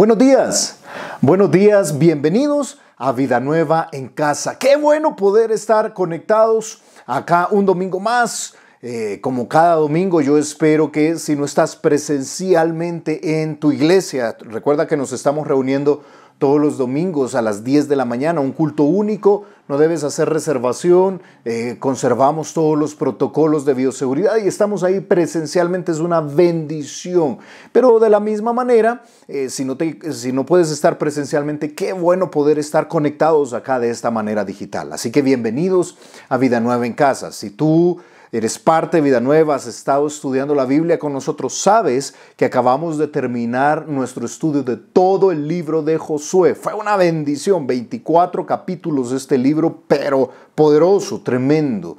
Buenos días, bienvenidos a Vida Nueva en Casa. Qué bueno poder estar conectados acá un domingo más. Como cada domingo, yo espero que si no estás presencialmente en tu iglesia, recuerda que nos estamos reuniendo todos los domingos a las 10 de la mañana, un culto único, no debes hacer reservación, conservamos todos los protocolos de bioseguridad y estamos ahí presencialmente, es una bendición. Pero de la misma manera, si no puedes estar presencialmente, qué bueno poder estar conectados acá de esta manera digital. Así que bienvenidos a Vida Nueva en Casa. Si tú eres parte de Vida Nueva, has estado estudiando la Biblia con nosotros, sabes que acabamos de terminar nuestro estudio de todo el libro de Josué. Fue una bendición, 24 capítulos de este libro, pero poderoso, tremendo.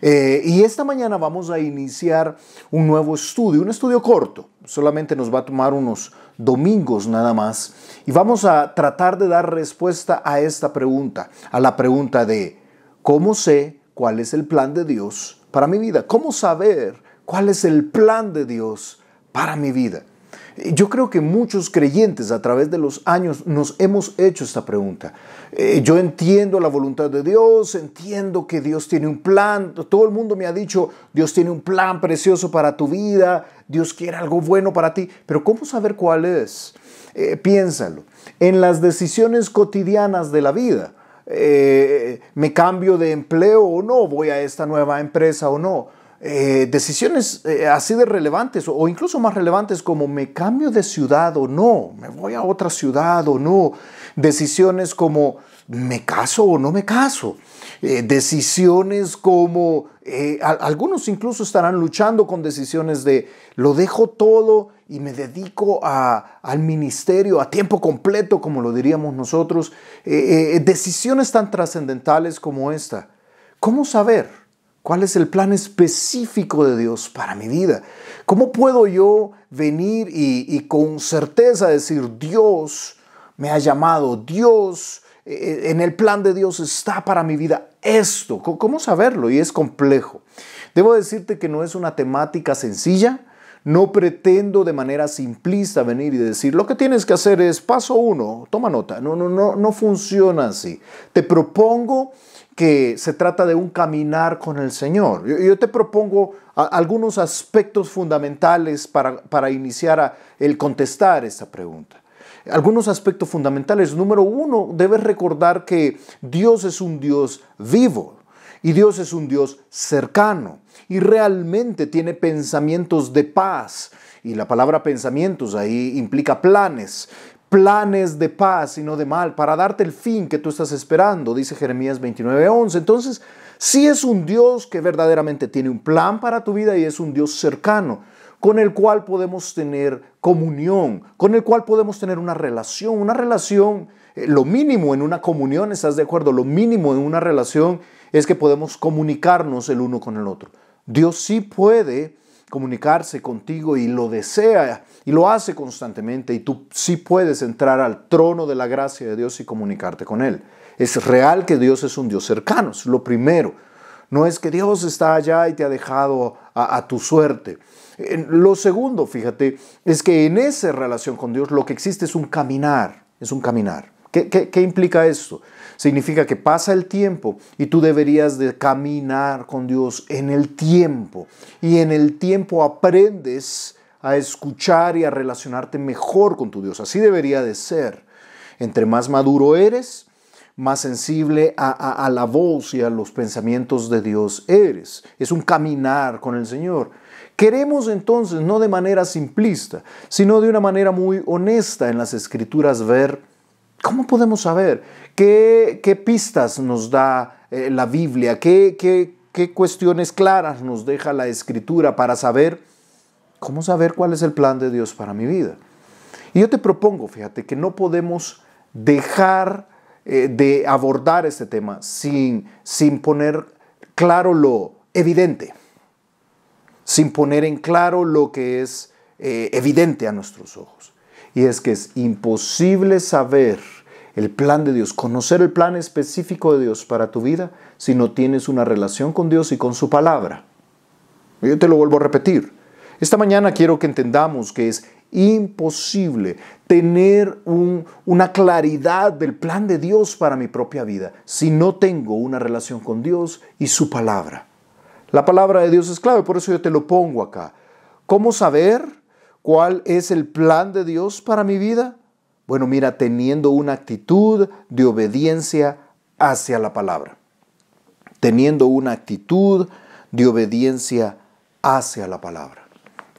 Y esta mañana vamos a iniciar un nuevo estudio, un estudio corto. Solamente nos va a tomar unos domingos nada más. Y vamos a tratar de dar respuesta a esta pregunta, a la pregunta de ¿cómo sé cuál es el plan de Dios para mi vida? ¿Cómo saber cuál es el plan de Dios para mi vida? Yo creo que muchos creyentes a través de los años nos hemos hecho esta pregunta. Yo entiendo la voluntad de Dios, entiendo que Dios tiene un plan. Todo el mundo me ha dicho, Dios tiene un plan precioso para tu vida, Dios quiere algo bueno para ti. Pero ¿cómo saber cuál es? Piénsalo. En las decisiones cotidianas de la vida. ¿Me cambio de empleo o no? ¿Voy a esta nueva empresa o no? Decisiones así de relevantes o incluso más relevantes como ¿me cambio de ciudad o no? ¿Me voy a otra ciudad o no? Decisiones como ¿me caso o no me caso? Decisiones como algunos incluso estarán luchando con decisiones de lo dejo todo y me dedico al ministerio a tiempo completo, como lo diríamos nosotros. Decisiones tan trascendentales como esta. ¿Cómo saber cuál es el plan específico de Dios para mi vida? ¿Cómo puedo yo venir y con certeza decir Dios me ha llamado, Dios en el plan de Dios está para mi vida esto? ¿Cómo saberlo? Y es complejo. Debo decirte que no es una temática sencilla. No pretendo de manera simplista venir y decir lo que tienes que hacer es paso 1, toma nota. No funciona así. Te propongo que se trata de un caminar con el Señor. Yo te propongo algunos aspectos fundamentales para iniciar el contestar esta pregunta. Algunos aspectos fundamentales. Número 1, debes recordar que Dios es un Dios vivo y Dios es un Dios cercano y realmente tiene pensamientos de paz. Y la palabra pensamientos ahí implica planes de paz y no de mal, para darte el fin que tú estás esperando, dice Jeremías 29:11. Entonces, sí es un Dios que verdaderamente tiene un plan para tu vida y es un Dios cercano, con el cual podemos tener comunión, con el cual podemos tener una relación, lo mínimo en una comunión, ¿estás de acuerdo? Lo mínimo en una relación es que podemos comunicarnos el uno con el otro. Dios sí puede comunicarse contigo y lo desea y lo hace constantemente y tú sí puedes entrar al trono de la gracia de Dios y comunicarte con Él. Es real que Dios es un Dios cercano, es lo primero. No es que Dios está allá y te ha dejado a tu suerte. Lo segundo, fíjate, es que en esa relación con Dios lo que existe es un caminar, ¿Qué implica esto? Significa que pasa el tiempo y tú deberías de caminar con Dios en el tiempo. Y en el tiempo aprendes a escuchar y a relacionarte mejor con tu Dios. Así debería de ser. Entre más maduro eres, más sensible a la voz y a los pensamientos de Dios eres. Es un caminar con el Señor. Queremos entonces, no de manera simplista, sino de una manera muy honesta en las Escrituras ver ¿cómo podemos saber? ¿Qué pistas nos da la Biblia? ¿Qué cuestiones claras nos deja la Escritura para saber cómo saber cuál es el plan de Dios para mi vida? Y yo te propongo, fíjate, que no podemos dejar de abordar este tema sin poner claro lo evidente, sin poner en claro lo que es evidente a nuestros ojos. Y es que es imposible saber el plan de Dios, conocer el plan específico de Dios para tu vida si no tienes una relación con Dios y con su palabra. Yo te lo vuelvo a repetir. Esta mañana quiero que entendamos que es imposible tener una claridad del plan de Dios para mi propia vida si no tengo una relación con Dios y su palabra. La palabra de Dios es clave, por eso yo te lo pongo acá. ¿Cómo saber cuál es el plan de Dios para mi vida? Bueno, mira, teniendo una actitud de obediencia hacia la palabra. Teniendo una actitud de obediencia hacia la palabra.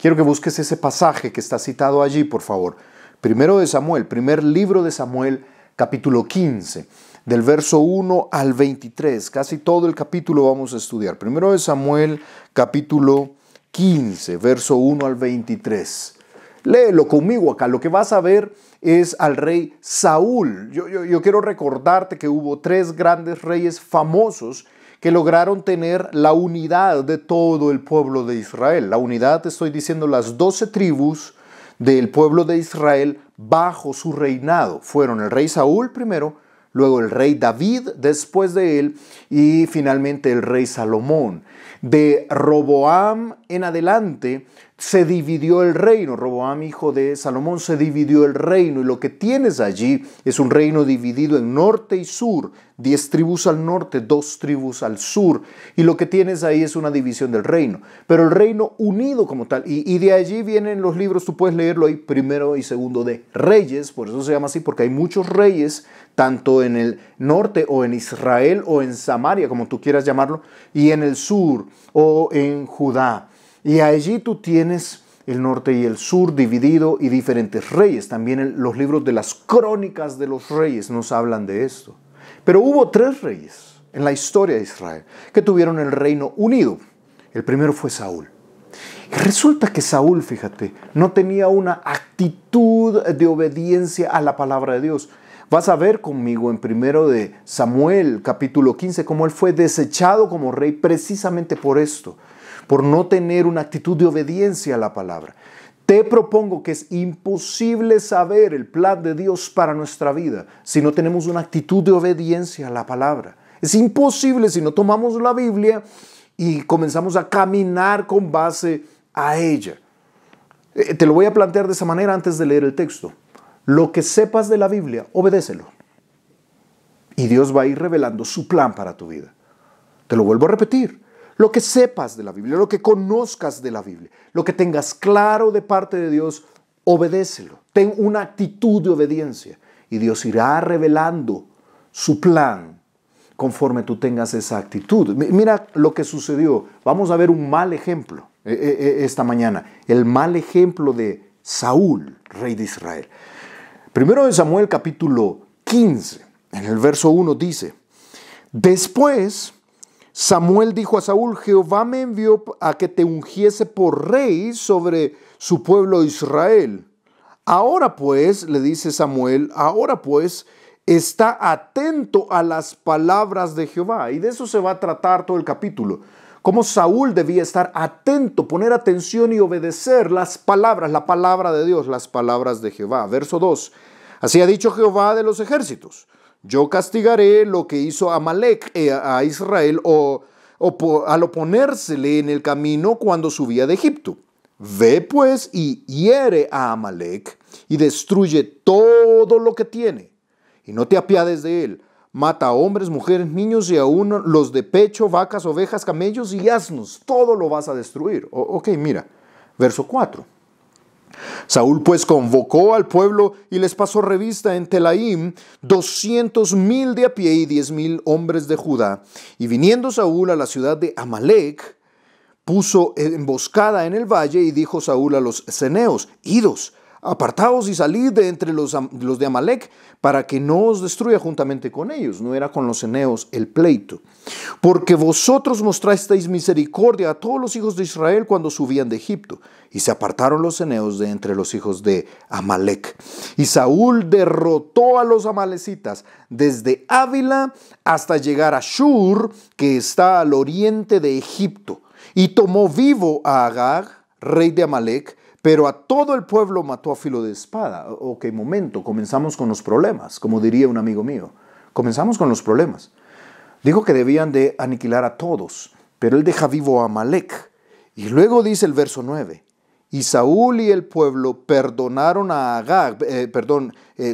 Quiero que busques ese pasaje que está citado allí, por favor. Primero de Samuel, primer libro de Samuel, capítulo 15, del verso 1 al 23. Casi todo el capítulo vamos a estudiar. Primero de Samuel, capítulo 15, verso 1 al 23. Léelo conmigo acá. Lo que vas a ver es al rey Saúl. Yo quiero recordarte que hubo 3 grandes reyes famosos que lograron tener la unidad de todo el pueblo de Israel. La unidad, te estoy diciendo, las 12 tribus del pueblo de Israel bajo su reinado. Fueron el rey Saúl primero, luego el rey David después de él y finalmente el rey Salomón. De Roboam en adelante se dividió el reino. Roboam, hijo de Salomón, se dividió el reino. Y lo que tienes allí es un reino dividido en norte y sur. 10 tribus al norte, 2 tribus al sur. Y lo que tienes ahí es una división del reino. Pero el reino unido como tal. Y de allí vienen los libros, tú puedes leerlo ahí, primero y segundo de Reyes. Por eso se llama así, porque hay muchos reyes, tanto en el norte o en Israel o en Samaria, como tú quieras llamarlo, y en el sur o en Judá. Y allí tú tienes el norte y el sur dividido y diferentes reyes. También los libros de las crónicas de los reyes nos hablan de esto. Pero hubo 3 reyes en la historia de Israel que tuvieron el reino unido. El primero fue Saúl. Y resulta que Saúl, fíjate, no tenía una actitud de obediencia a la palabra de Dios. Vas a ver conmigo en primero de Samuel, capítulo 15, cómo él fue desechado como rey precisamente por esto, por no tener una actitud de obediencia a la palabra. Te propongo que es imposible saber el plan de Dios para nuestra vida si no tenemos una actitud de obediencia a la palabra. Es imposible si no tomamos la Biblia y comenzamos a caminar con base a ella. Te lo voy a plantear de esa manera antes de leer el texto. Lo que sepas de la Biblia, obedécelo. Y Dios va a ir revelando su plan para tu vida. Te lo vuelvo a repetir. Lo que sepas de la Biblia, lo que conozcas de la Biblia, lo que tengas claro de parte de Dios, obedécelo. Ten una actitud de obediencia y Dios irá revelando su plan conforme tú tengas esa actitud. Mira lo que sucedió. Vamos a ver un mal ejemplo esta mañana. El mal ejemplo de Saúl, rey de Israel. Primero de Samuel capítulo 15, en el verso 1 dice: Después Samuel dijo a Saúl: Jehová me envió a que te ungiese por rey sobre su pueblo Israel. Ahora pues, le dice Samuel, ahora pues, está atento a las palabras de Jehová. Y de eso se va a tratar todo el capítulo. Cómo Saúl debía estar atento, poner atención y obedecer las palabras, la palabra de Dios, las palabras de Jehová. Verso 2. Así ha dicho Jehová de los ejércitos: Yo castigaré lo que hizo Amalec a Israel al oponérsele en el camino cuando subía de Egipto. Ve pues y hiere a Amalec y destruye todo lo que tiene. Y no te apiades de él. Mata a hombres, mujeres, niños y aún los de pecho, vacas, ovejas, camellos y asnos. Todo lo vas a destruir. Ok, mira, verso 4. Saúl pues convocó al pueblo y les pasó revista en Telaim 200,000 de a pie y 10,000 hombres de Judá. Y viniendo Saúl a la ciudad de Amalec, puso emboscada en el valle y dijo Saúl a los ceneos: Idos, apartaos y salid de entre los de Amalec, para que no os destruya juntamente con ellos. No era con los ceneos el pleito. Porque vosotros mostrasteis misericordia a todos los hijos de Israel cuando subían de Egipto. Y se apartaron los ceneos de entre los hijos de Amalec. Y Saúl derrotó a los amalecitas desde Ávila hasta llegar a Shur, que está al oriente de Egipto. Y tomó vivo a Agag, rey de Amalec, pero a todo el pueblo mató a filo de espada. Ok, momento, comenzamos con los problemas, como diría un amigo mío. Comenzamos con los problemas. Dijo que debían de aniquilar a todos, pero él deja vivo a Amalec. Y luego dice el verso 9: Y Saúl y el pueblo perdonaron a Agag,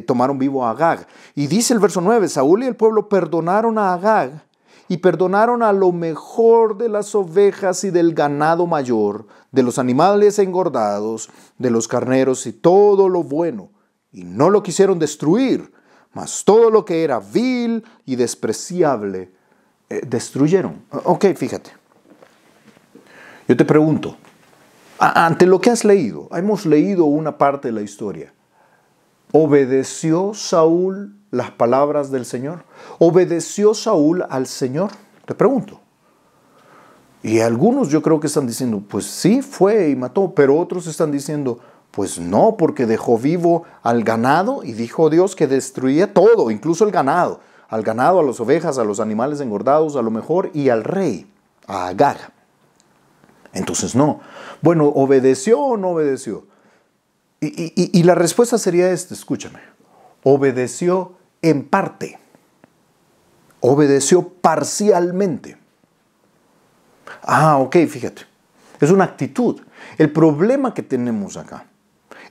tomaron vivo a Agag. Y dice el verso 9, Saúl y el pueblo perdonaron a Agag y perdonaron a lo mejor de las ovejas y del ganado mayor, de los animales engordados, de los carneros y todo lo bueno. Y no lo quisieron destruir, mas todo lo que era vil y despreciable destruyeron. Ok, fíjate. Yo te pregunto, ante lo que has leído, hemos leído una parte de la historia. ¿Obedeció Saúl las palabras del Señor? ¿Obedeció Saúl al Señor? Te pregunto. Y algunos yo creo que están diciendo, pues sí, fue y mató, pero otros están diciendo, pues no, porque dejó vivo al ganado y dijo Dios que destruía todo, incluso el ganado. Al ganado, a las ovejas, a los animales engordados, a lo mejor, y al rey, a Agag. Entonces no. Bueno, ¿obedeció o no obedeció? Y la respuesta sería esta, escúchame. Obedeció en parte. Obedeció parcialmente. Ok, fíjate. Es una actitud. El problema que tenemos acá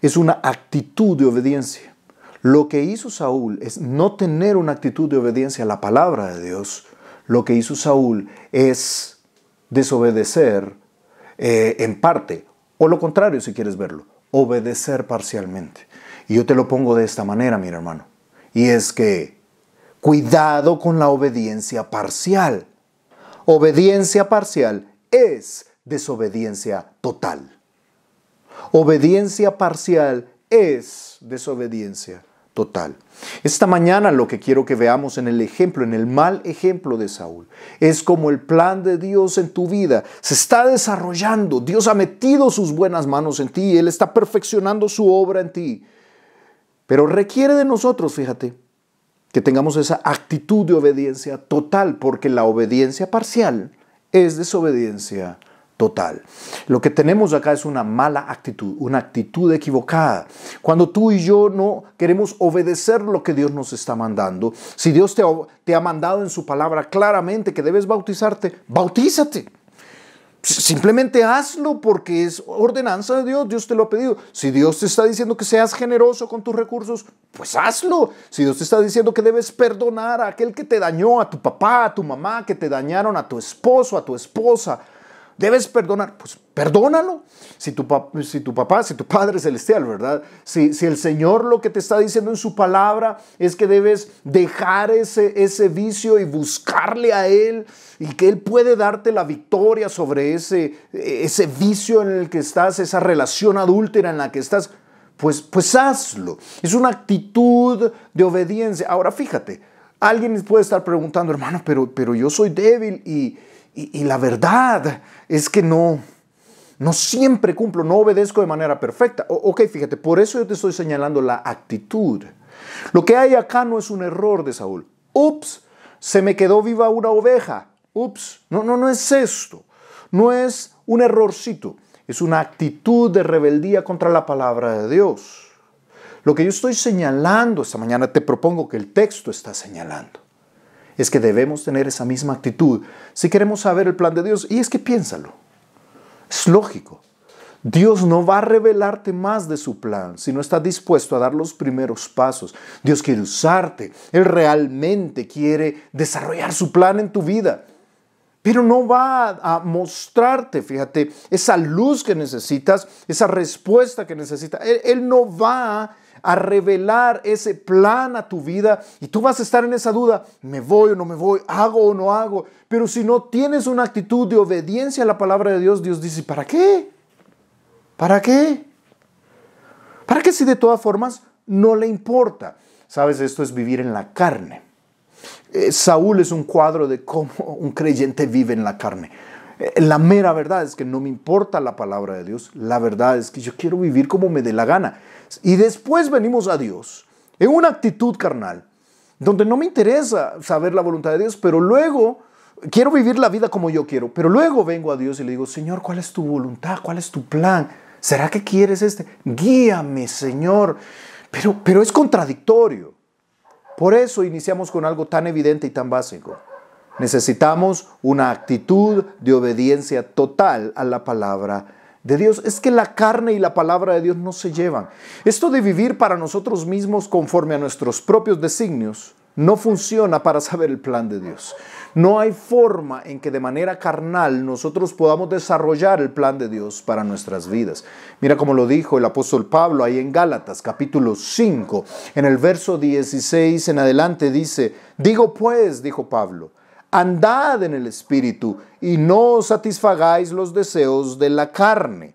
es una actitud de obediencia. Lo que hizo Saúl es no tener una actitud de obediencia a la palabra de Dios. Lo que hizo Saúl es desobedecer en parte, o lo contrario si quieres verlo, obedecer parcialmente. Y yo te lo pongo de esta manera, mi hermano, y es que cuidado con la obediencia parcial. Obediencia parcial es desobediencia total. Obediencia parcial es desobediencia total. Esta mañana lo que quiero que veamos en el ejemplo, en el mal ejemplo de Saúl, es como el plan de Dios en tu vida se está desarrollando. Dios ha metido sus buenas manos en ti, Él está perfeccionando su obra en ti. Pero requiere de nosotros, fíjate, que tengamos esa actitud de obediencia total, porque la obediencia parcial es desobediencia total. Lo que tenemos acá es una mala actitud, una actitud equivocada. Cuando tú y yo no queremos obedecer lo que Dios nos está mandando, si Dios te ha mandado en su palabra claramente que debes bautizarte, bautízate. Simplemente hazlo porque es ordenanza de Dios, Dios te lo ha pedido. Si Dios te está diciendo que seas generoso con tus recursos, pues hazlo. Si Dios te está diciendo que debes perdonar a aquel que te dañó, a tu papá, a tu mamá, que te dañaron, a tu esposo, a tu esposa, debes perdonar, pues perdónalo. Si tu Padre Celestial, ¿verdad? Si el Señor lo que te está diciendo en su palabra es que debes dejar ese vicio y buscarle a Él y que Él puede darte la victoria sobre ese vicio en el que estás, esa relación adúltera en la que estás, pues hazlo. Es una actitud de obediencia. Ahora fíjate, alguien puede estar preguntando, hermano, pero yo soy débil y la verdad es que no siempre cumplo, no obedezco de manera perfecta. Ok, fíjate, por eso yo te estoy señalando la actitud. Lo que hay acá no es un error de Saúl. Ups, se me quedó viva una oveja. Ups, no es esto. No es un errorcito. Es una actitud de rebeldía contra la palabra de Dios. Lo que yo estoy señalando esta mañana, te propongo que el texto está señalando, es que debemos tener esa misma actitud si queremos saber el plan de Dios. Y es que piénsalo, es lógico. Dios no va a revelarte más de su plan si no estás dispuesto a dar los primeros pasos. Dios quiere usarte, Él realmente quiere desarrollar su plan en tu vida. Pero no va a mostrarte, fíjate, esa luz que necesitas, esa respuesta que necesitas. Él no va a revelar ese plan a tu vida y tú vas a estar en esa duda, ¿me voy o no me voy? ¿Hago o no hago? Pero si no tienes una actitud de obediencia a la palabra de Dios, Dios dice, ¿para qué? ¿Para qué? ¿Para qué si de todas formas no le importa? Sabes, esto es vivir en la carne. Saúl es un cuadro de cómo un creyente vive en la carne. La mera verdad es que no me importa la palabra de Dios. La verdad es que yo quiero vivir como me dé la gana. Y después venimos a Dios en una actitud carnal, donde no me interesa saber la voluntad de Dios, pero luego quiero vivir la vida como yo quiero. Pero luego vengo a Dios y le digo, Señor, ¿cuál es tu voluntad? ¿Cuál es tu plan? ¿Será que quieres este? Guíame, Señor. Pero es contradictorio. Por eso iniciamos con algo tan evidente y tan básico. Necesitamos una actitud de obediencia total a la palabra de Dios. Es que la carne y la palabra de Dios no se llevan. Esto de vivir para nosotros mismos conforme a nuestros propios designios no funciona para saber el plan de Dios. No hay forma en que de manera carnal nosotros podamos desarrollar el plan de Dios para nuestras vidas. Mira cómo lo dijo el apóstol Pablo ahí en Gálatas capítulo 5, en el verso 16 en adelante dice: digo pues, dijo Pablo, andad en el Espíritu y no satisfagáis los deseos de la carne.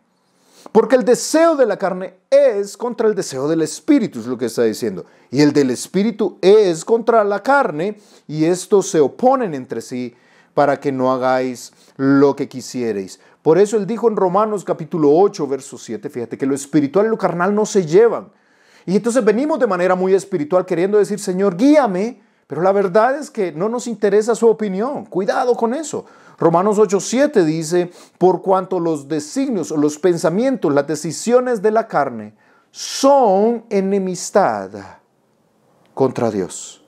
Porque el deseo de la carne es contra el deseo del Espíritu, es lo que está diciendo. Y el del Espíritu es contra la carne, y estos se oponen entre sí para que no hagáis lo que quisierais. Por eso él dijo en Romanos capítulo 8, verso 7, fíjate que lo espiritual y lo carnal no se llevan. Y entonces venimos de manera muy espiritual queriendo decir: Señor, guíame, pero la verdad es que no nos interesa su opinión. Cuidado con eso. Romanos 8:7 dice: por cuanto los designios o los pensamientos, las decisiones de la carne son enemistad contra Dios,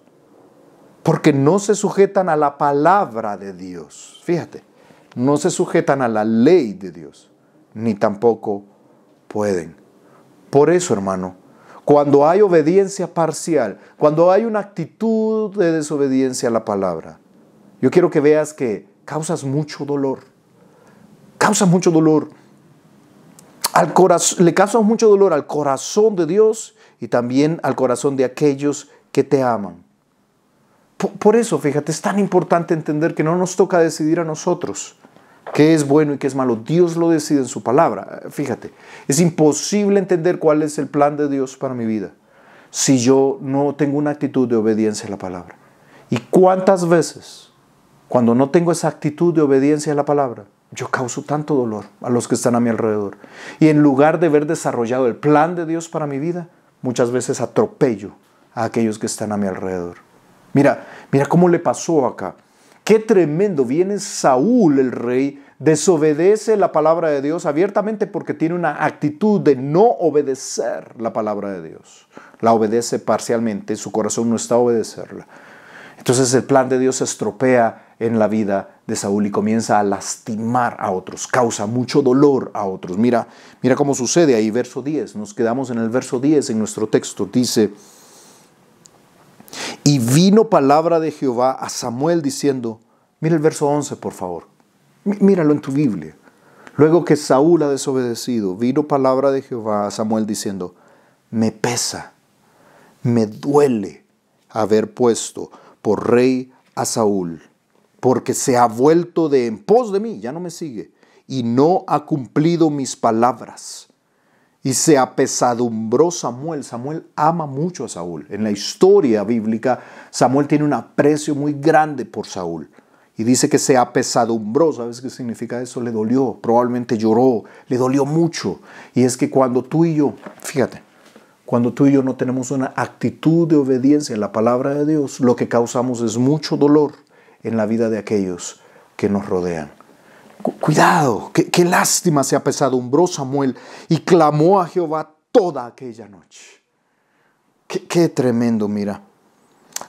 porque no se sujetan a la palabra de Dios. Fíjate, no se sujetan a la ley de Dios, ni tampoco pueden. Por eso, hermano, cuando hay obediencia parcial, cuando hay una actitud de desobediencia a la palabra, yo quiero que veas que causas mucho dolor. Causas mucho dolor al corazón, le causas mucho dolor al corazón de Dios y también al corazón de aquellos que te aman. Por eso, fíjate, es tan importante entender que no nos toca decidir a nosotros qué es bueno y qué es malo. Dios lo decide en su palabra. Fíjate, es imposible entender cuál es el plan de Dios para mi vida si yo no tengo una actitud de obediencia a la palabra. ¿Y cuántas veces, cuando no tengo esa actitud de obediencia a la palabra, yo causo tanto dolor a los que están a mi alrededor? Y en lugar de haber desarrollado el plan de Dios para mi vida, muchas veces atropello a aquellos que están a mi alrededor. Mira cómo le pasó acá. Qué tremendo. Viene Saúl, el rey, desobedece la palabra de Dios abiertamente porque tiene una actitud de no obedecer la palabra de Dios. La obedece parcialmente, su corazón no está a obedecerla. Entonces el plan de Dios se estropea en la vida de Saúl y comienza a lastimar a otros, causa mucho dolor a otros. Mira cómo sucede ahí, verso 10. Nos quedamos en el verso 10 en nuestro texto. Dice: y vino palabra de Jehová a Samuel diciendo, mira el verso 11 por favor, míralo en tu Biblia. Luego que Saúl ha desobedecido, vino palabra de Jehová a Samuel diciendo, me pesa, me duele haber puesto por rey a Saúl, porque se ha vuelto de en pos de mí, ya no me sigue, y no ha cumplido mis palabras. Y se apesadumbró Samuel. Samuel ama mucho a Saúl. En la historia bíblica, Samuel tiene un aprecio muy grande por Saúl. Y dice que se apesadumbró. ¿Sabes qué significa eso? Le dolió, probablemente lloró, le dolió mucho. Y es que cuando tú y yo, fíjate, cuando tú y yo no tenemos una actitud de obediencia en la palabra de Dios, lo que causamos es mucho dolor en la vida de aquellos que nos rodean. Cuidado, qué lástima. Se apesadumbró Samuel y clamó a Jehová toda aquella noche. Qué tremendo, mira.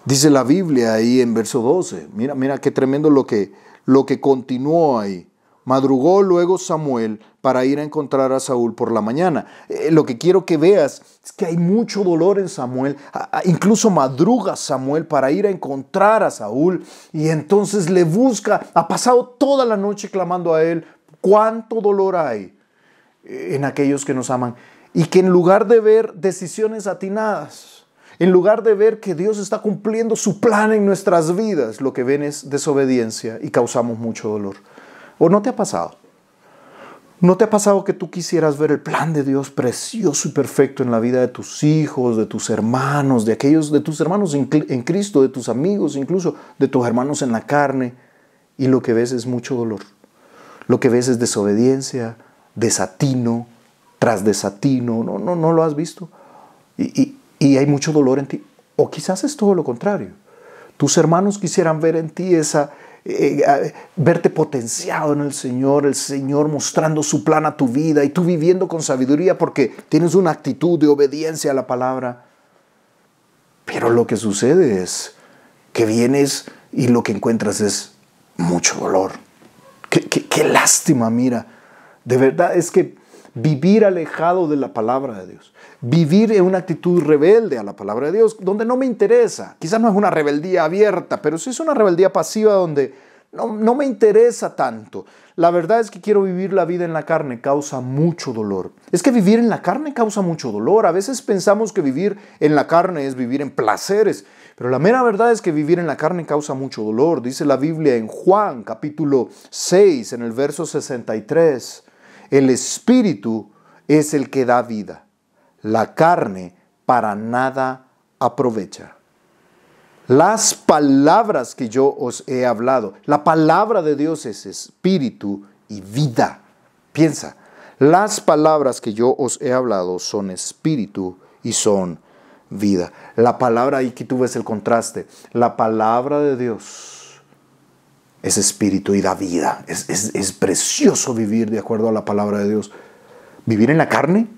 Dice la Biblia ahí en verso 12. Mira qué tremendo lo que continuó ahí. Madrugó luego Samuel para ir a encontrar a Saúl por la mañana. Lo que quiero que veas es que hay mucho dolor en Samuel. Incluso madruga Samuel para ir a encontrar a Saúl y entonces le busca. Ha pasado toda la noche clamando a él. ¿Cuánto dolor hay en aquellos que nos aman? Y que en lugar de ver decisiones atinadas, en lugar de ver que Dios está cumpliendo su plan en nuestras vidas, lo que ven es desobediencia y causamos mucho dolor. ¿O no te ha pasado? ¿No te ha pasado que tú quisieras ver el plan de Dios precioso y perfecto en la vida de tus hijos, de tus hermanos, de tus hermanos en Cristo, de tus amigos, incluso de tus hermanos en la carne? Y lo que ves es mucho dolor. Lo que ves es desobediencia, desatino, tras desatino. No lo has visto. Y hay mucho dolor en ti. O quizás es todo lo contrario. Tus hermanos quisieran ver en ti verte potenciado en el Señor mostrando su plan a tu vida y tú viviendo con sabiduría porque tienes una actitud de obediencia a la palabra. Pero lo que sucede es que vienes y lo que encuentras es mucho dolor. Qué lástima, mira. De verdad es que vivir alejado de la palabra de Dios, vivir en una actitud rebelde a la palabra de Dios, donde no me interesa, quizás no es una rebeldía abierta, pero sí es una rebeldía pasiva donde no me interesa tanto. La verdad es que quiero vivir la vida en la carne, causa mucho dolor. Es que vivir en la carne causa mucho dolor. A veces pensamos que vivir en la carne es vivir en placeres, pero la mera verdad es que vivir en la carne causa mucho dolor. Dice la Biblia en Juan capítulo 6, en el verso 63, el Espíritu es el que da vida. La carne para nada aprovecha. Las palabras que yo os he hablado, la palabra de Dios es espíritu y vida. Piensa, las palabras que yo os he hablado son espíritu y son vida. La palabra, ahí que tú ves el contraste, la palabra de Dios es espíritu y da vida. Es precioso vivir de acuerdo a la palabra de Dios. Vivir en la carne,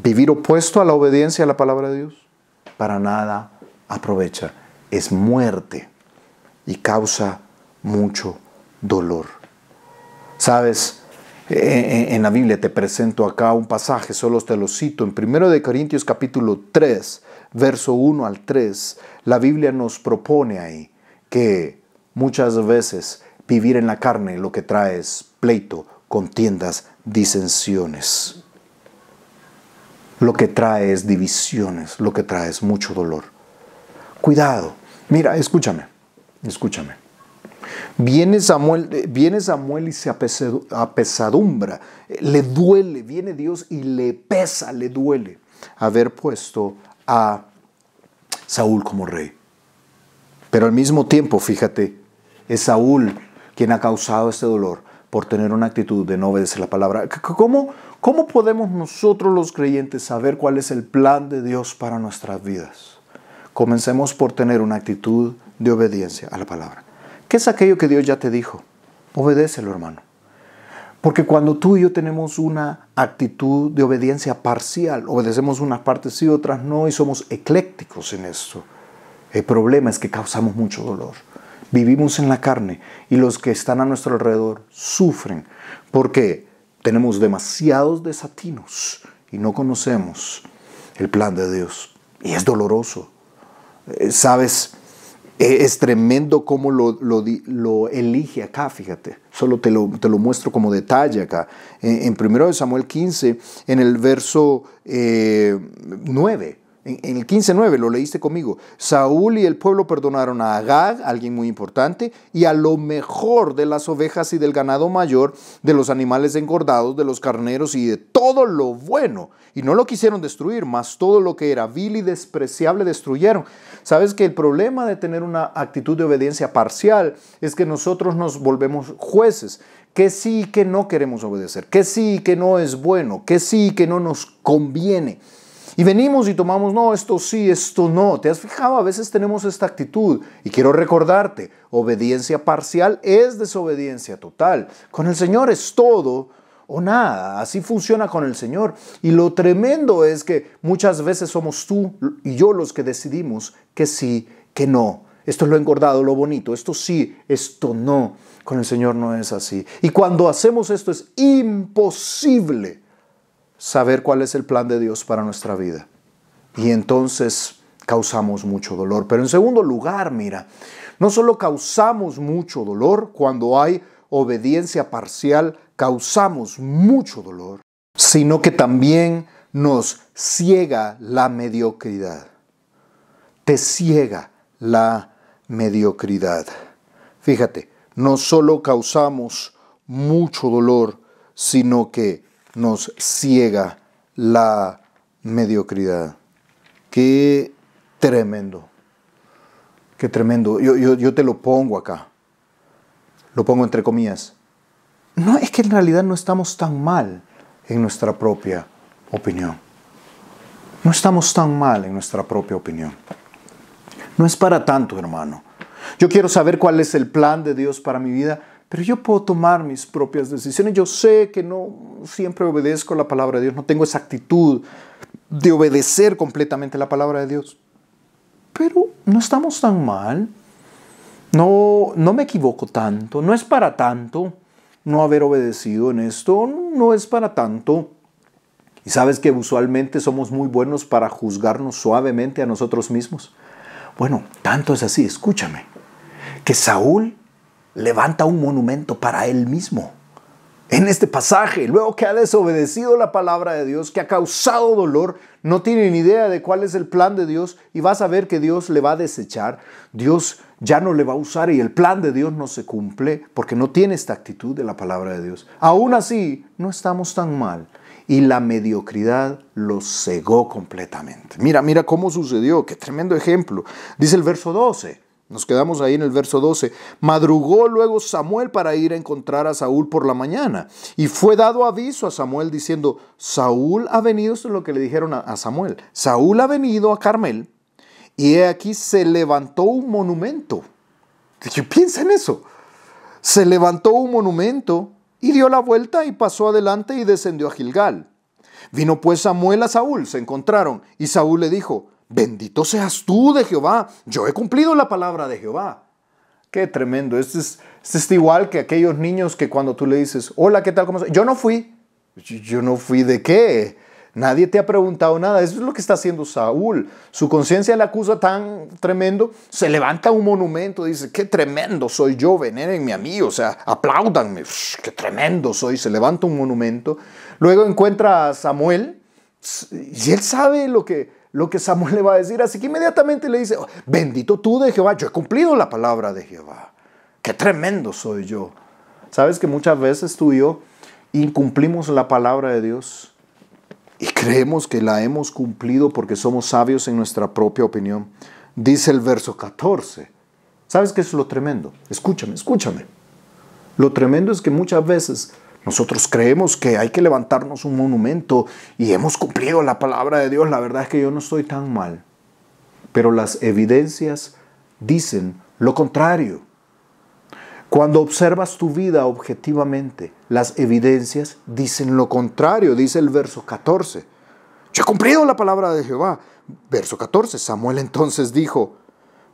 vivir opuesto a la obediencia a la palabra de Dios, para nada aprovecha. Es muerte y causa mucho dolor. ¿Sabes? En la Biblia te presento acá un pasaje, solo te lo cito. En 1 Corintios capítulo 3, verso 1 al 3, la Biblia nos propone ahí que muchas veces vivir en la carne lo que trae es pleito, contiendas, disensiones. Lo que trae es divisiones, lo que trae es mucho dolor. Cuidado, mira, escúchame. Viene Samuel y se apesadumbra, le duele, viene Dios y le pesa, le duele haber puesto a Saúl como rey. Pero al mismo tiempo, fíjate, es Saúl quien ha causado este dolor por tener una actitud de no obedecer la palabra. ¿Cómo podemos nosotros los creyentes saber cuál es el plan de Dios para nuestras vidas? Comencemos por tener una actitud de obediencia a la palabra. ¿Qué es aquello que Dios ya te dijo? Obedécelo, hermano. Porque cuando tú y yo tenemos una actitud de obediencia parcial, obedecemos unas partes sí, otras no, y somos eclécticos en esto, el problema es que causamos mucho dolor. Vivimos en la carne y los que están a nuestro alrededor sufren porque tenemos demasiados desatinos y no conocemos el plan de Dios. Y es doloroso. ¿Sabes? Es tremendo cómo lo elige acá, fíjate. Solo te lo muestro como detalle acá. En 1 Samuel 15, en el verso 9. En el 15:9 lo leíste conmigo. Saúl y el pueblo perdonaron a Agag, alguien muy importante, y a lo mejor de las ovejas y del ganado mayor, de los animales engordados, de los carneros y de todo lo bueno. Y no lo quisieron destruir, mas todo lo que era vil y despreciable destruyeron. ¿Sabes que el problema de tener una actitud de obediencia parcial es que nosotros nos volvemos jueces? Que sí y que no queremos obedecer, que sí y que no es bueno, que sí y que no nos conviene. Y venimos y tomamos, no, esto sí, esto no. ¿Te has fijado? A veces tenemos esta actitud. Y quiero recordarte, obediencia parcial es desobediencia total. Con el Señor es todo o nada. Así funciona con el Señor. Y lo tremendo es que muchas veces somos tú y yo los que decidimos que sí, que no. Esto es lo engordado, lo bonito. Esto sí, esto no. Con el Señor no es así. Y cuando hacemos esto es imposible saber cuál es el plan de Dios para nuestra vida. Y entonces causamos mucho dolor. Pero en segundo lugar, mira, no solo causamos mucho dolor cuando hay obediencia parcial, causamos mucho dolor, sino que también nos ciega la mediocridad. Te ciega la mediocridad. Fíjate, no solo causamos mucho dolor, sino que nos ciega la mediocridad. Qué tremendo. Qué tremendo. Yo te lo pongo acá. Lo pongo entre comillas. No, es que en realidad no estamos tan mal en nuestra propia opinión. No estamos tan mal en nuestra propia opinión. No es para tanto, hermano. Yo quiero saber cuál es el plan de Dios para mi vida, pero yo puedo tomar mis propias decisiones. Yo sé que no siempre obedezco la palabra de Dios. No tengo esa actitud de obedecer completamente la palabra de Dios. Pero no estamos tan mal. No me equivoco tanto. No es para tanto. no haber obedecido en esto no es para tanto. Y sabes que usualmente somos muy buenos para juzgarnos suavemente a nosotros mismos. Bueno, tanto es así, escúchame, que Saúl levanta un monumento para él mismo. En este pasaje, luego que ha desobedecido la palabra de Dios, que ha causado dolor, no tiene ni idea de cuál es el plan de Dios y vas a ver que Dios le va a desechar, Dios ya no le va a usar y el plan de Dios no se cumple porque no tiene esta actitud de la palabra de Dios. Aún así, no estamos tan mal y la mediocridad los cegó completamente. Mira cómo sucedió, qué tremendo ejemplo. Dice el verso 12. Nos quedamos ahí en el verso 12. Madrugó luego Samuel para ir a encontrar a Saúl por la mañana. Y fue dado aviso a Samuel diciendo, Saúl ha venido, esto es lo que le dijeron a Samuel, Saúl ha venido a Carmel y he aquí se levantó un monumento. Piensa en eso. Se levantó un monumento y dio la vuelta y pasó adelante y descendió a Gilgal. Vino pues Samuel a Saúl, se encontraron y Saúl le dijo, bendito seas tú de Jehová, yo he cumplido la palabra de Jehová. Qué tremendo, este es igual que aquellos niños que cuando tú le dices, hola, ¿qué tal? ¿Cómo estás? Yo no fui. ¿Yo no fui de qué? Nadie te ha preguntado nada. Eso es lo que está haciendo Saúl. Su conciencia le acusa tan tremendo. Se levanta un monumento, dice, qué tremendo soy yo, venérenme a mí, o sea, apláudanme, qué tremendo soy. Se levanta un monumento. Luego encuentra a Samuel y él sabe lo que Samuel le va a decir, así que inmediatamente le dice, bendito tú de Jehová, yo he cumplido la palabra de Jehová, qué tremendo soy yo. Sabes que muchas veces tú y yo incumplimos la palabra de Dios y creemos que la hemos cumplido porque somos sabios en nuestra propia opinión. Dice el verso 14, ¿sabes qué es lo tremendo? Escúchame. Lo tremendo es que muchas veces nosotros creemos que hay que levantarnos un monumento y hemos cumplido la palabra de Dios. La verdad es que yo no estoy tan mal. Pero las evidencias dicen lo contrario. Cuando observas tu vida objetivamente, las evidencias dicen lo contrario. Dice el verso 14. Yo he cumplido la palabra de Jehová. Verso 14. Samuel entonces dijo,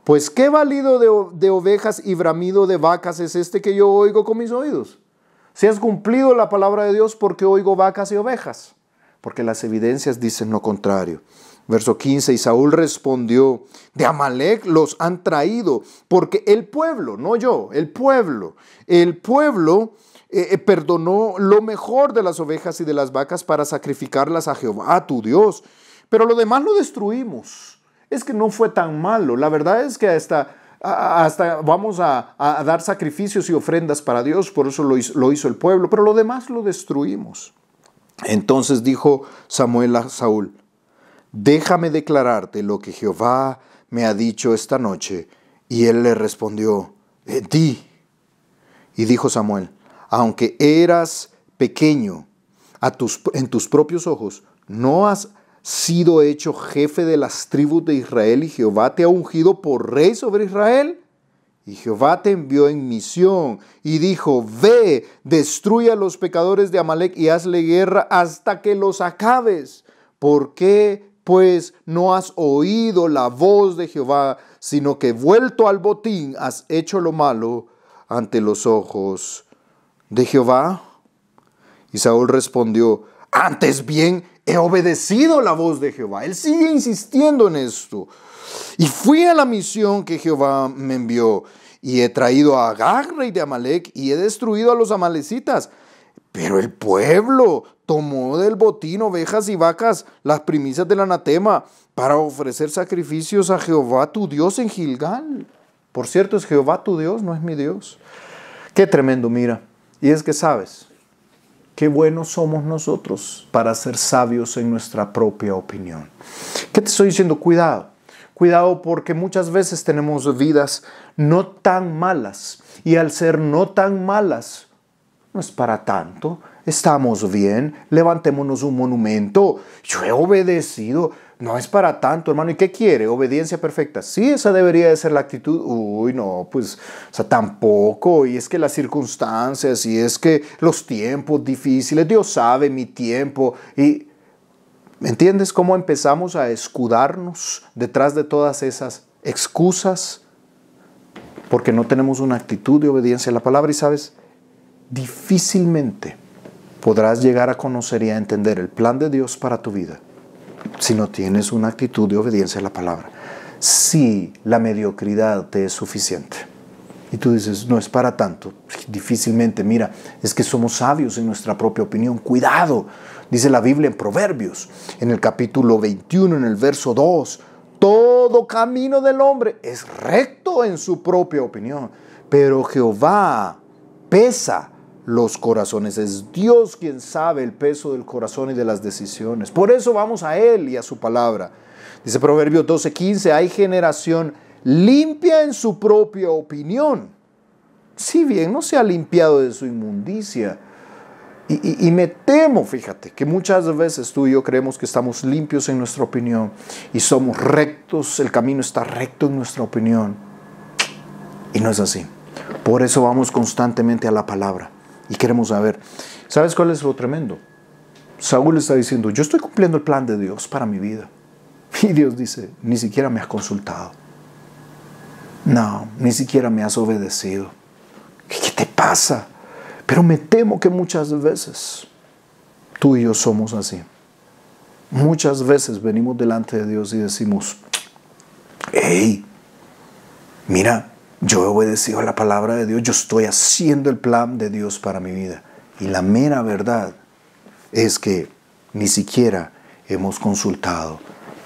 pues qué balido de ovejas y bramido de vacas es este que yo oigo con mis oídos. Si has cumplido la palabra de Dios, ¿por qué oigo vacas y ovejas? Porque las evidencias dicen lo contrario. Verso 15, y Saúl respondió, de Amalec los han traído, porque el pueblo, no yo, el pueblo perdonó lo mejor de las ovejas y de las vacas para sacrificarlas a Jehová, tu Dios. Pero lo demás lo destruimos. Es que no fue tan malo. La verdad es que hasta vamos a dar sacrificios y ofrendas para Dios, por eso lo hizo el pueblo, pero lo demás lo destruimos. Entonces dijo Samuel a Saúl, déjame declararte lo que Jehová me ha dicho esta noche. Y él le respondió, di. Y dijo Samuel, aunque eras pequeño en tus propios ojos, no has sido hecho jefe de las tribus de Israel y Jehová te ha ungido por rey sobre Israel. Y Jehová te envió en misión y dijo, ve, destruye a los pecadores de Amalec y hazle guerra hasta que los acabes. ¿Por qué, pues, no has oído la voz de Jehová, sino que vuelto al botín has hecho lo malo ante los ojos de Jehová? Y Saúl respondió, antes bien he obedecido la voz de Jehová. Él sigue insistiendo en esto. Y fui a la misión que Jehová me envió. Y he traído a Agag, rey de Amalec, y he destruido a los amalecitas. Pero el pueblo tomó del botín ovejas y vacas, las primicias del anatema, para ofrecer sacrificios a Jehová tu Dios en Gilgal. Por cierto, es Jehová tu Dios, no es mi Dios. Qué tremendo, mira. Y es que sabes, qué buenos somos nosotros para ser sabios en nuestra propia opinión. ¿Qué te estoy diciendo? Cuidado. Cuidado porque muchas veces tenemos vidas no tan malas. Y al ser no tan malas, no es para tanto. Estamos bien, levantémonos un monumento. Yo he obedecido. No es para tanto, hermano. ¿Y qué quiere? Obediencia perfecta. Sí, esa debería de ser la actitud. Uy, no, pues, o sea, tampoco. Y es que las circunstancias, y es que los tiempos difíciles, Dios sabe mi tiempo. Y, ¿me entiendes cómo empezamos a escudarnos detrás de todas esas excusas? Porque no tenemos una actitud de obediencia a la palabra. Y sabes, difícilmente podrás llegar a conocer y a entender el plan de Dios para tu vida si no tienes una actitud de obediencia a la palabra. Si la mediocridad te es suficiente y tú dices, no es para tanto, difícilmente, mira, es que somos sabios en nuestra propia opinión. Cuidado, dice la Biblia en Proverbios, en el capítulo 21, en el verso 2, todo camino del hombre es recto en su propia opinión, pero Jehová pesa los corazones. Es Dios quien sabe el peso del corazón y de las decisiones. Por eso vamos a Él y a su palabra. Dice Proverbios 12:15, hay generación limpia en su propia opinión, si bien no se ha limpiado de su inmundicia. Y me temo, fíjate, que muchas veces tú y yo creemos que estamos limpios en nuestra opinión y somos rectos, el camino está recto en nuestra opinión. Y no es así. Por eso vamos constantemente a la palabra y queremos saber. ¿Sabes cuál es lo tremendo? Saúl está diciendo, yo estoy cumpliendo el plan de Dios para mi vida. Y Dios dice, ni siquiera me has consultado. No, ni siquiera me has obedecido. ¿Qué te pasa? Pero me temo que muchas veces tú y yo somos así. Muchas veces venimos delante de Dios y decimos, hey, mira, yo he obedecido a la palabra de Dios, yo estoy haciendo el plan de Dios para mi vida. Y la mera verdad es que ni siquiera hemos consultado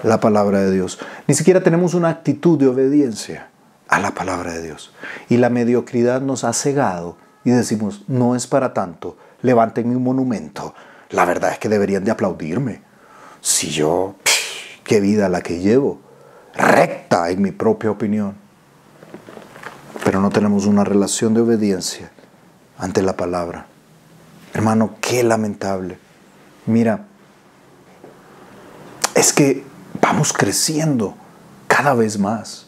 la palabra de Dios. Ni siquiera tenemos una actitud de obediencia a la palabra de Dios. Y la mediocridad nos ha cegado y decimos, no es para tanto, levanten un monumento. La verdad es que deberían de aplaudirme. Si yo, qué vida la que llevo, recta en mi propia opinión. Pero no tenemos una relación de obediencia ante la palabra. Hermano, qué lamentable. Mira, es que vamos creciendo cada vez más.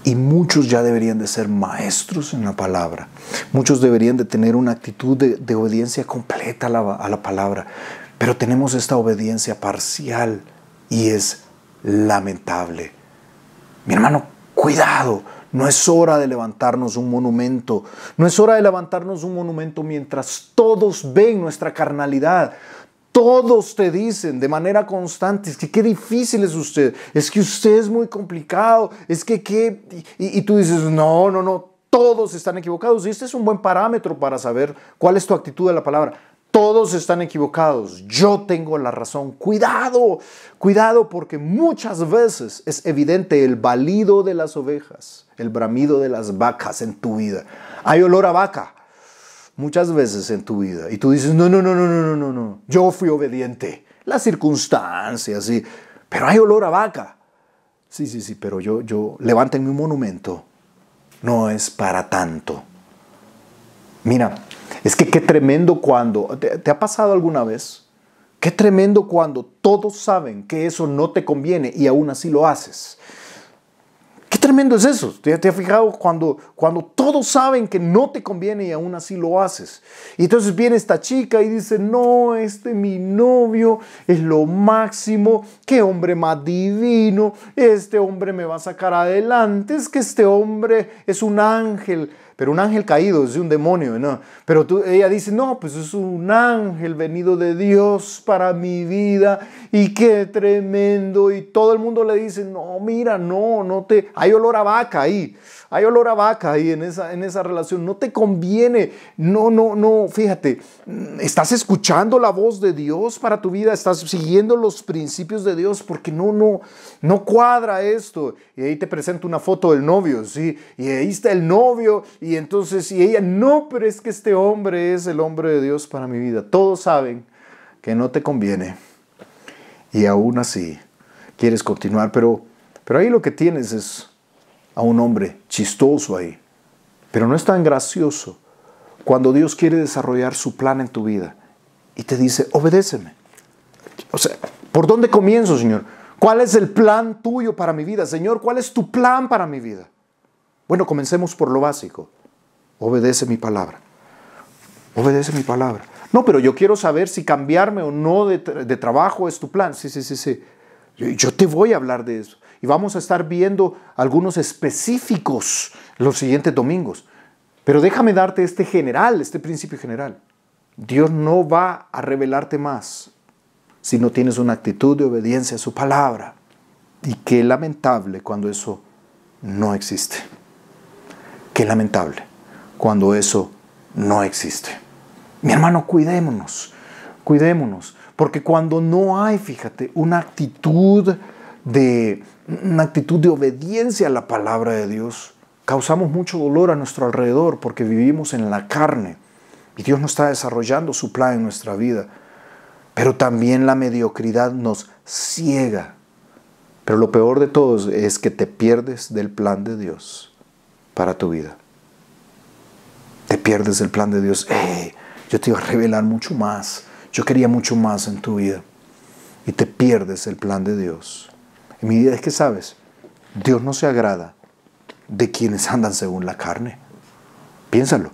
Y muchos ya deberían de ser maestros en la palabra. Muchos deberían de tener una actitud de obediencia completa a la palabra. Pero tenemos esta obediencia parcial y es lamentable. Mi hermano, cuidado. No es hora de levantarnos un monumento. No es hora de levantarnos un monumento mientras todos ven nuestra carnalidad. Todos te dicen de manera constante, es que qué difícil es usted, es que usted es muy complicado, es que qué... Y tú dices, no, todos están equivocados. Y este es un buen parámetro para saber cuál es tu actitud de la palabra. Todos están equivocados, yo tengo la razón. Cuidado, porque muchas veces es evidente el balido de las ovejas, el bramido de las vacas en tu vida. Hay olor a vaca muchas veces en tu vida y tú dices, no, yo fui obediente, las circunstancias, sí, pero hay olor a vaca. Sí, pero yo levántenme un monumento, no es para tanto. Mira, es que qué tremendo cuando, ¿te ha pasado alguna vez? Qué tremendo cuando todos saben que eso no te conviene y aún así lo haces. Qué tremendo es eso. ¿Te has fijado cuando todos saben que no te conviene y aún así lo haces? Y entonces viene esta chica y dice, no, mi novio es lo máximo, qué hombre más divino, este hombre me va a sacar adelante, es que este hombre es un ángel. Pero un ángel caído, es un demonio, ¿no? Pero ella dice, no, pues es un ángel venido de Dios para mi vida y qué tremendo. Y todo el mundo le dice, no, mira, hay olor a vaca ahí. Hay olor a vaca ahí en esa relación. No te conviene. No, fíjate. Estás escuchando la voz de Dios para tu vida. Estás siguiendo los principios de Dios porque no cuadra esto. Y ahí te presenta una foto del novio, ¿sí? Y ahí está el novio. Y entonces, y ella, no, pero es que este hombre es el hombre de Dios para mi vida. Todos saben que no te conviene. Y aún así quieres continuar. Pero ahí lo que tienes es a un hombre chistoso ahí, pero no es tan gracioso cuando Dios quiere desarrollar su plan en tu vida y te dice, obedéceme. O sea, ¿por dónde comienzo, Señor? ¿Cuál es el plan tuyo para mi vida? Señor, ¿cuál es tu plan para mi vida? Bueno, comencemos por lo básico. Obedece mi palabra. Obedece mi palabra. No, pero yo quiero saber si cambiarme o no de trabajo es tu plan. Sí. Yo te voy a hablar de eso. Y vamos a estar viendo algunos específicos los siguientes domingos. Pero déjame darte este principio general. Dios no va a revelarte más si no tienes una actitud de obediencia a su palabra. Y qué lamentable cuando eso no existe. Qué lamentable cuando eso no existe. Mi hermano, cuidémonos, porque cuando no hay, fíjate, una actitud de obediencia a la palabra de Dios, causamos mucho dolor a nuestro alrededor porque vivimos en la carne y Dios no está desarrollando su plan en nuestra vida. Pero también la mediocridad nos ciega. Pero lo peor de todo es que te pierdes del plan de Dios para tu vida. Te pierdes del plan de Dios. Yo te iba a revelar mucho más. Yo quería mucho más en tu vida. Y te pierdes el plan de Dios. Y mi idea es que, ¿sabes? Dios no se agrada de quienes andan según la carne. Piénsalo.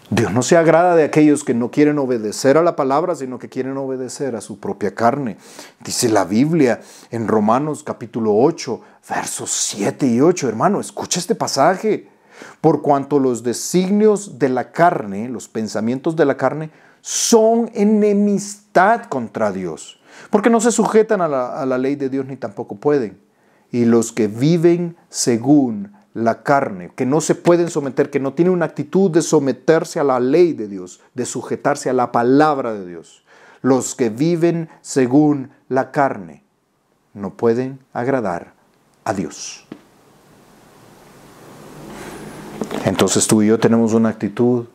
Dios no se agrada de aquellos que no quieren obedecer a la palabra, sino que quieren obedecer a su propia carne. Dice la Biblia en Romanos capítulo 8, versos 7 y 8. Hermano, escucha este pasaje. Por cuanto los designios de la carne, los pensamientos de la carne, son enemistad contra Dios. Porque no se sujetan a la ley de Dios ni tampoco pueden. Y los que viven según la carne, que no se pueden someter, que no tienen una actitud de someterse a la ley de Dios, de sujetarse a la palabra de Dios. Los que viven según la carne no pueden agradar a Dios. Entonces tú y yo tenemos una actitud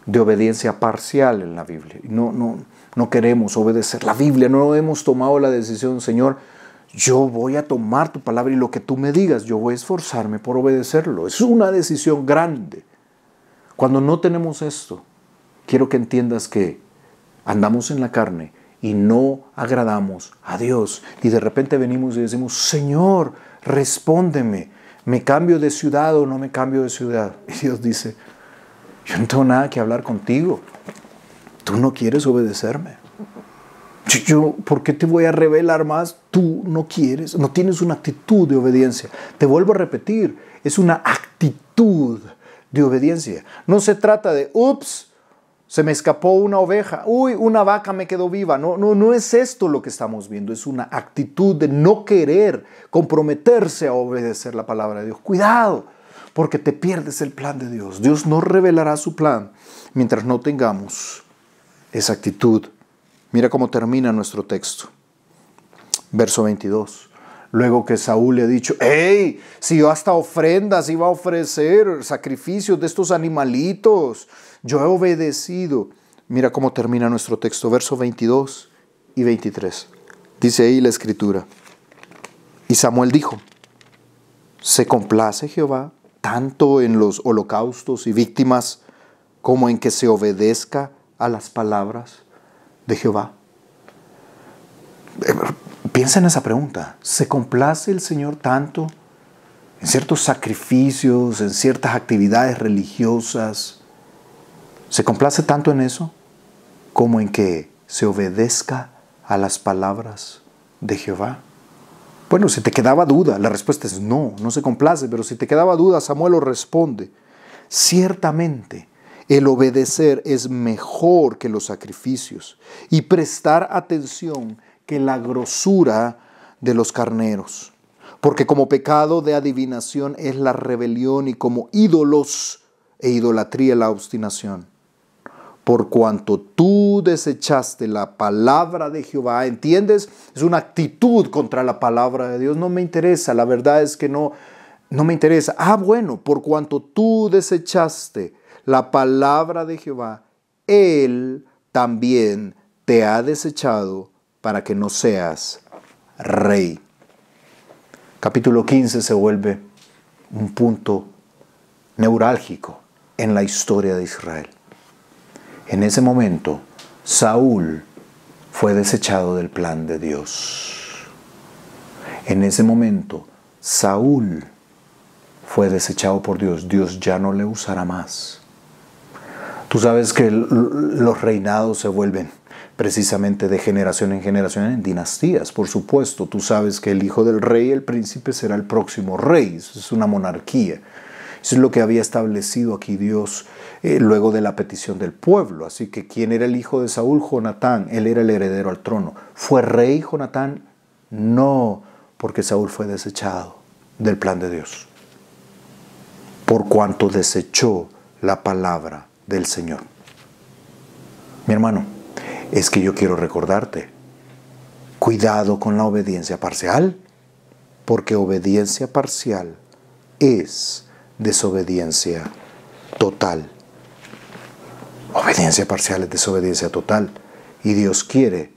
de obediencia parcial en la Biblia. No queremos obedecer la Biblia, no hemos tomado la decisión, Señor, yo voy a tomar tu palabra y lo que tú me digas, yo voy a esforzarme por obedecerlo. Es una decisión grande. Cuando no tenemos esto, quiero que entiendas que andamos en la carne y no agradamos a Dios. Y de repente venimos y decimos, Señor, respóndeme, ¿me cambio de ciudad o no me cambio de ciudad? Y Dios dice, yo no tengo nada que hablar contigo. Tú no quieres obedecerme. ¿Por qué te voy a revelar más? Tú no quieres, no tienes una actitud de obediencia. Te vuelvo a repetir, es una actitud de obediencia. No se trata de, se me escapó una oveja, una vaca me quedó viva. No es esto lo que estamos viendo, es una actitud de no querer comprometerse a obedecer la palabra de Dios. Cuidado, porque te pierdes el plan de Dios. Dios no revelará su plan mientras no tengamos esa actitud. Mira cómo termina nuestro texto. Verso 22. Luego que Saúl le ha dicho, si yo hasta ofrendas iba a ofrecer, sacrificios de estos animalitos, yo he obedecido. Mira cómo termina nuestro texto, verso 22 y 23. Dice ahí la escritura. Y Samuel dijo, ¿se complace Jehová tanto en los holocaustos y víctimas como en que se obedezca a las palabras de Jehová? Piensa en esa pregunta. ¿Se complace el Señor tanto en ciertos sacrificios, en ciertas actividades religiosas? ¿Se complace tanto en eso como en que se obedezca a las palabras de Jehová? Bueno, si te quedaba duda, la respuesta es no se complace, pero si te quedaba duda, Samuel lo responde. Ciertamente, el obedecer es mejor que los sacrificios y prestar atención que la grosura de los carneros. Porque como pecado de adivinación es la rebelión y como ídolos e idolatría la obstinación. Por cuanto tú desechaste la palabra de Jehová, ¿entiendes? Es una actitud contra la palabra de Dios. No me interesa, la verdad es que no me interesa. Bueno, por cuanto tú desechaste la palabra de Jehová, Él también te ha desechado para que no seas rey. Capítulo 15 se vuelve un punto neurálgico en la historia de Israel. En ese momento, Saúl fue desechado del plan de Dios. En ese momento, Saúl fue desechado por Dios. Dios ya no le usará más. Tú sabes que los reinados se vuelven precisamente de generación en generación en dinastías. Por supuesto, tú sabes que el hijo del rey, el príncipe, será el próximo rey. Eso es una monarquía. Eso es lo que había establecido aquí Dios luego de la petición del pueblo. Así que ¿quién era el hijo de Saúl? Jonatán. Él era el heredero al trono. ¿Fue rey Jonatán? No, porque Saúl fue desechado del plan de Dios, por cuanto desechó la palabra del Señor. Mi hermano, es que yo quiero recordarte, cuidado con la obediencia parcial, porque obediencia parcial es desobediencia total. Obediencia parcial es desobediencia total. Y Dios quiere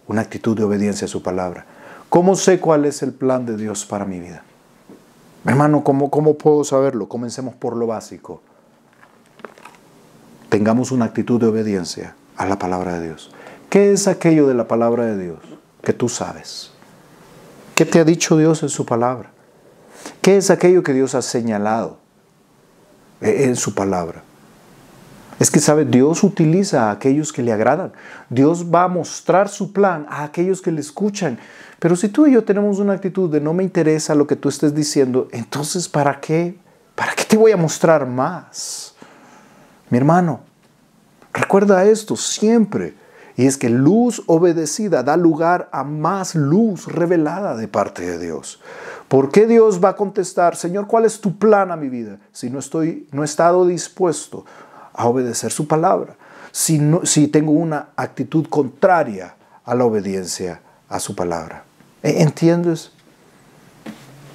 una actitud de obediencia a su palabra. ¿Cómo sé cuál es el plan de Dios para mi vida? Hermano, ¿cómo puedo saberlo? Comencemos por lo básico. Tengamos una actitud de obediencia a la palabra de Dios. ¿Qué es aquello de la palabra de Dios que tú sabes? ¿Qué te ha dicho Dios en su palabra? ¿Qué es aquello que Dios ha señalado en su palabra? Es que, ¿sabes? Dios utiliza a aquellos que le agradan. Dios va a mostrar su plan a aquellos que le escuchan. Pero si tú y yo tenemos una actitud de no me interesa lo que tú estés diciendo, entonces ¿para qué? ¿Para qué te voy a mostrar más? Mi hermano, recuerda esto siempre. Y es que luz obedecida da lugar a más luz revelada de parte de Dios. ¿Por qué Dios va a contestar, Señor, cuál es tu plan a mi vida? Si no he estado dispuesto a obedecer su palabra. Si tengo una actitud contraria a la obediencia a su palabra. ¿Entiendes?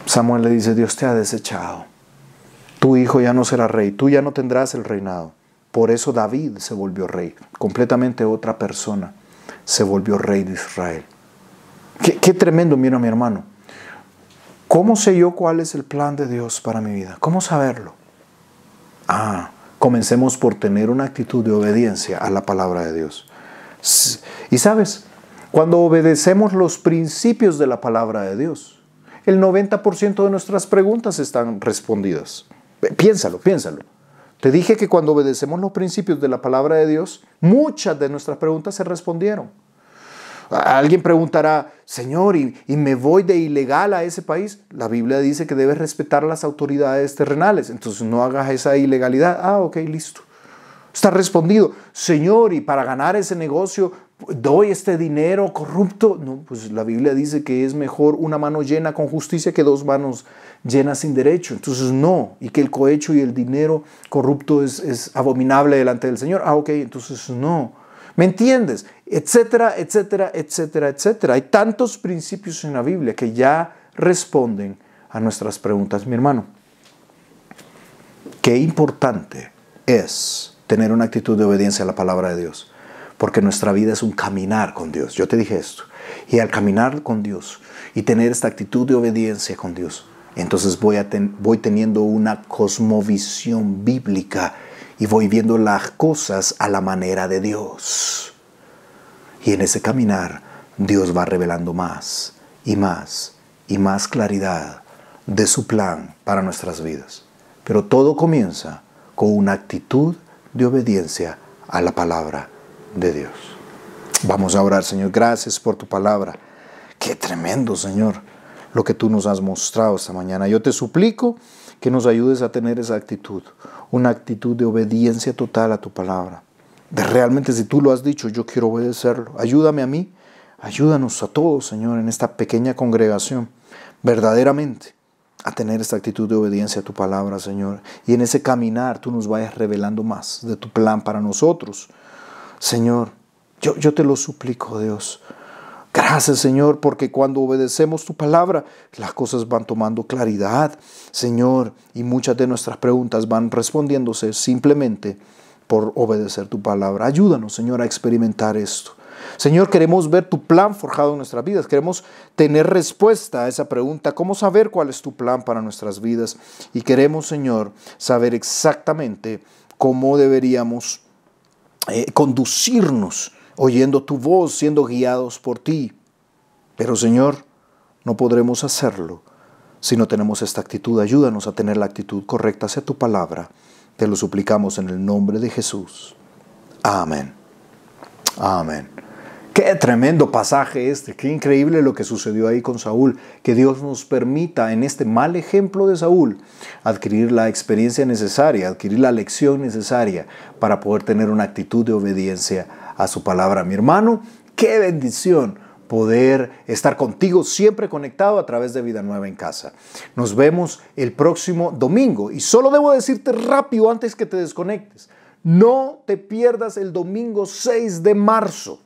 Samuel le dice, Dios te ha desechado. Tu hijo ya no será rey, tú ya no tendrás el reinado. Por eso David se volvió rey. Completamente otra persona se volvió rey de Israel. Qué tremendo, mira mi hermano. ¿Cómo sé yo cuál es el plan de Dios para mi vida? ¿Cómo saberlo? Comencemos por tener una actitud de obediencia a la palabra de Dios. Y sabes, cuando obedecemos los principios de la palabra de Dios, el 90% de nuestras preguntas están respondidas. Piénsalo. Te dije que cuando obedecemos los principios de la palabra de Dios, muchas de nuestras preguntas se respondieron. Alguien preguntará, Señor, ¿y me voy de ilegal a ese país? La Biblia dice que debes respetar las autoridades terrenales, entonces no hagas esa ilegalidad. Ok, listo. Está respondido. Señor, ¿y para ganar ese negocio doy este dinero corrupto? No, pues la Biblia dice que es mejor una mano llena con justicia que dos manos llenas sin derecho. Entonces no, y que el cohecho y el dinero corrupto es abominable delante del Señor. Ok, entonces no. ¿Me entiendes? Etcétera, etcétera, etcétera, etcétera. Hay tantos principios en la Biblia que ya responden a nuestras preguntas, mi hermano. Qué importante es tener una actitud de obediencia a la palabra de Dios, porque nuestra vida es un caminar con Dios. Yo te dije esto. Y al caminar con Dios y tener esta actitud de obediencia con Dios, entonces voy teniendo una cosmovisión bíblica y voy viendo las cosas a la manera de Dios. Y en ese caminar, Dios va revelando más y más y más claridad de su plan para nuestras vidas. Pero todo comienza con una actitud de obediencia a la palabra de Dios. Vamos a orar, Señor. Gracias por tu palabra. Qué tremendo, Señor, lo que tú nos has mostrado esta mañana. Yo te suplico que nos ayudes a tener esa actitud, una actitud de obediencia total a tu palabra. De realmente, si tú lo has dicho, yo quiero obedecerlo. Ayúdame a mí, ayúdanos a todos, Señor, en esta pequeña congregación, verdaderamente a tener esta actitud de obediencia a tu palabra, Señor. Y en ese caminar tú nos vayas revelando más de tu plan para nosotros. Señor, yo te lo suplico, Dios. Gracias, Señor, porque cuando obedecemos tu palabra, las cosas van tomando claridad, Señor, y muchas de nuestras preguntas van respondiéndose simplemente por obedecer tu palabra. Ayúdanos, Señor, a experimentar esto. Señor, queremos ver tu plan forjado en nuestras vidas. Queremos tener respuesta a esa pregunta. ¿Cómo saber cuál es tu plan para nuestras vidas? Y queremos, Señor, saber exactamente cómo deberíamos conducirnos oyendo tu voz, siendo guiados por ti. Pero, Señor, no podremos hacerlo si no tenemos esta actitud. Ayúdanos a tener la actitud correcta hacia tu palabra. Te lo suplicamos en el nombre de Jesús. Amén. Amén. Qué tremendo pasaje este, qué increíble lo que sucedió ahí con Saúl. Que Dios nos permita en este mal ejemplo de Saúl adquirir la experiencia necesaria, adquirir la lección necesaria para poder tener una actitud de obediencia a su palabra. Mi hermano, qué bendición poder estar contigo siempre conectado a través de Vida Nueva en Casa. Nos vemos el próximo domingo y solo debo decirte rápido antes que te desconectes, no te pierdas el domingo 6 de marzo.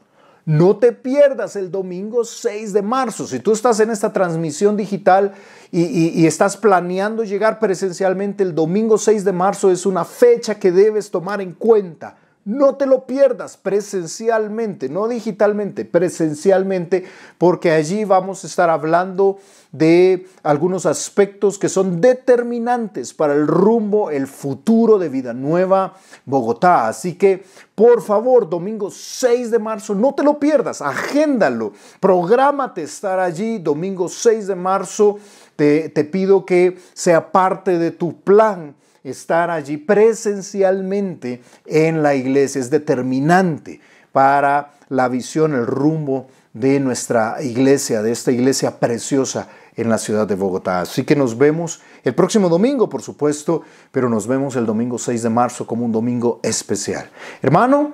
No te pierdas el domingo 6 de marzo. Si tú estás en esta transmisión digital y estás planeando llegar presencialmente, el domingo 6 de marzo es una fecha que debes tomar en cuenta. No te lo pierdas presencialmente, no digitalmente, presencialmente, porque allí vamos a estar hablando de algunos aspectos que son determinantes para el rumbo, el futuro de Vida Nueva Bogotá. Así que, por favor, domingo 6 de marzo, no te lo pierdas, agéndalo, prográmate estar allí, domingo 6 de marzo, te pido que sea parte de tu plan. Estar allí presencialmente en la iglesia es determinante para la visión, el rumbo de nuestra iglesia, de esta iglesia preciosa en la ciudad de Bogotá. Así que nos vemos el próximo domingo, por supuesto, pero nos vemos el domingo 6 de marzo como un domingo especial. Hermano,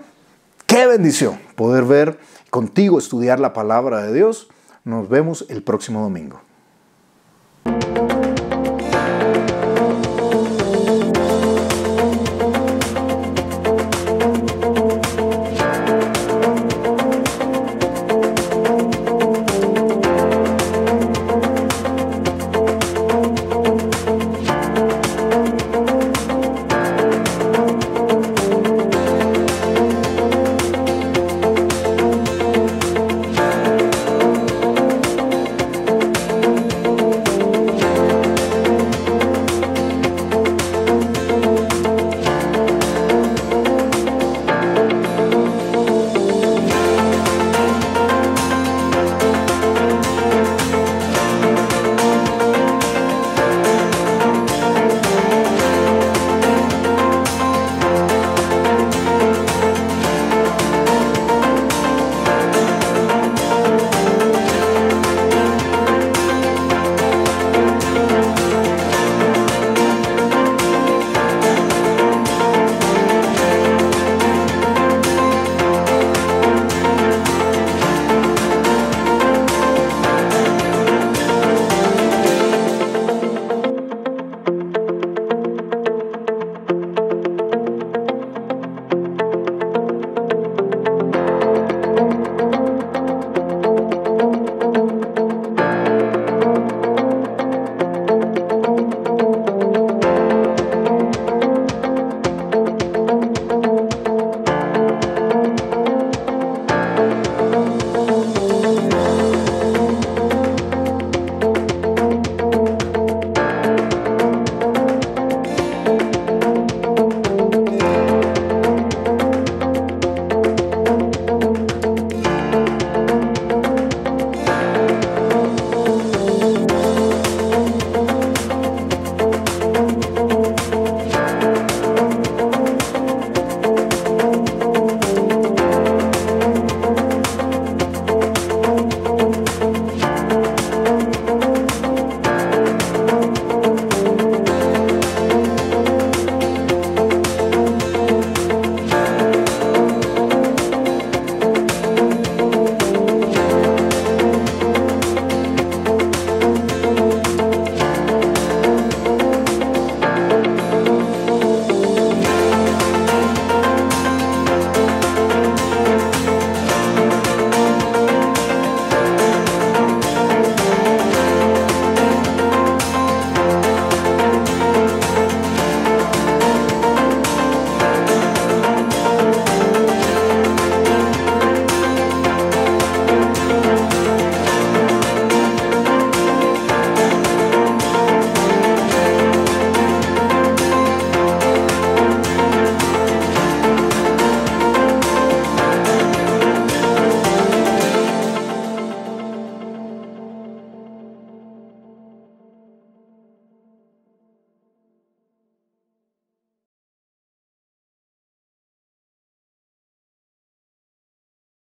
qué bendición poder ver contigo, estudiar la palabra de Dios. Nos vemos el próximo domingo.